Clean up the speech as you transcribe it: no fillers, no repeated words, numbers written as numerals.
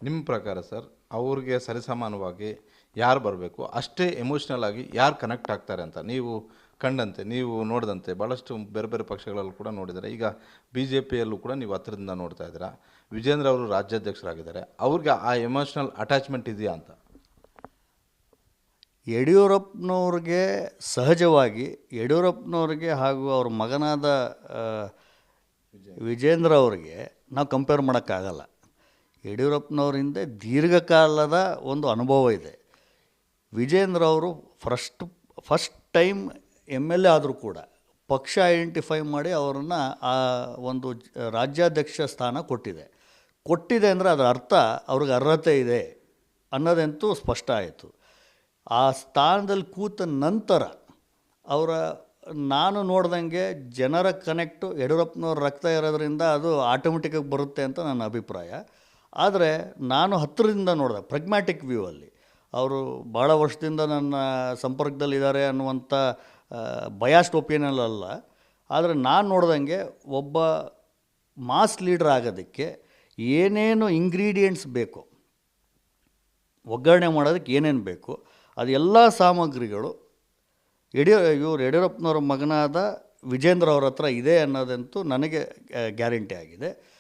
ನಿಮ್ಮ ಪ್ರಕಾರ ಸರ್ ಅವ್ರಿಗೆ ಸರಿಸಮಾನವಾಗಿ ಯಾರು ಬರಬೇಕು, ಅಷ್ಟೇ ಎಮೋಷ್ನಲ್ ಆಗಿ ಯಾರು ಕನೆಕ್ಟ್ ಆಗ್ತಾರೆ ಅಂತ ನೀವು ಕಂಡಂತೆ, ನೀವು ನೋಡಿದಂತೆ ಭಾಳಷ್ಟು ಬೇರೆ ಬೇರೆ ಪಕ್ಷಗಳಲ್ಲೂ ಕೂಡ ನೋಡಿದ್ದಾರೆ. ಈಗ ಬಿ ಜೆ ಪಿಯಲ್ಲೂ ಕೂಡ ನೀವು ಹತ್ತಿರದಿಂದ ನೋಡ್ತಾ ಇದ್ದೀರಾ. ವಿಜೇಂದ್ರ ಅವರು ರಾಜ್ಯಾಧ್ಯಕ್ಷರಾಗಿದ್ದಾರೆ, ಅವ್ರಿಗೆ ಆ ಎಮೋಷ್ನಲ್ ಅಟ್ಯಾಚ್ಮೆಂಟ್ ಇದೆಯಾ ಅಂತ? ಯಡಿಯೂರಪ್ಪನವ್ರಿಗೆ ಸಹಜವಾಗಿ ಯಡಿಯೂರಪ್ಪನವ್ರಿಗೆ ಹಾಗೂ ಅವ್ರ ಮಗನಾದ ಆ, ವಿಜೇಂದ್ರ ಅವ್ರಿಗೆ ನಾವು ಕಂಪೇರ್ ಮಾಡೋಕ್ಕಾಗಲ್ಲ. ಯಡಿಯೂರಪ್ಪನವರಿಂದ ದೀರ್ಘಕಾಲದ ಒಂದು ಅನುಭವ ಇದೆ. ವಿಜೇಂದ್ರ ಅವರು first time M L A ಆದರೂ ಕೂಡ ಪಕ್ಷ ಐಡೆಂಟಿಫೈ ಮಾಡಿ ಅವರನ್ನು ಆ ಒಂದು ರಾಜ್ಯಾಧ್ಯಕ್ಷ ಸ್ಥಾನ ಕೊಟ್ಟಿದೆ ಅಂದರೆ ಅದರ ಅರ್ಥ ಅವ್ರಿಗೆ ಅರ್ಹತೆ ಇದೆ ಅನ್ನೋದಂತೂ ಸ್ಪಷ್ಟ ಆಯಿತು. ಆ ಸ್ಥಾನದಲ್ಲಿ ಕೂತ ನಂತರ ಅವರ ನಾನು ನೋಡ್ದಂಗೆ ಜನರ ಕನೆಕ್ಟು ಯಡಿಯೂರಪ್ಪನವ್ರ ರಕ್ತ ಇರೋದ್ರಿಂದ ಅದು ಆಟೋಮೆಟಿಕ್ಕಾಗಿ ಬರುತ್ತೆ ಅಂತ ನನ್ನ ಅಭಿಪ್ರಾಯ. ಆದರೆ ನಾನು ಹತ್ತಿರದಿಂದ ನೋಡಿದೆ ಪ್ರೆಗ್ಮ್ಯಾಟಿಕ್ ವ್ಯೂವಲ್ಲಿ ಅವರು ಭಾಳ ವರ್ಷದಿಂದ ನನ್ನ ಸಂಪರ್ಕದಲ್ಲಿದ್ದಾರೆ ಅನ್ನುವಂಥ ಬಯಾಸ್ಡ್ ಒಪಿನಿಯನ್ ಅಲ್ಲ. ಆದರೆ ನಾನು ನೋಡ್ದಂಗೆ ಒಬ್ಬ ಮಾಸ್ ಲೀಡರ್ ಆಗೋದಕ್ಕೆ ಏನೇನು ಇಂಗ್ರೀಡಿಯೆಂಟ್ಸ್ ಬೇಕು, ಒಗ್ಗರಣೆ ಮಾಡೋದಕ್ಕೆ ಏನೇನು ಬೇಕು, ಅದು ಎಲ್ಲ ಸಾಮಗ್ರಿಗಳು ಯಡಿಯೂರಪ್ಪನವ್ರ ಮಗನಾದ ವಿಜೇಂದ್ರ ಅವ್ರ ಹತ್ರ ಇದೆ ಅನ್ನೋದಂತೂ ನನಗೆ ಗ್ಯಾರಂಟಿ ಆಗಿದೆ.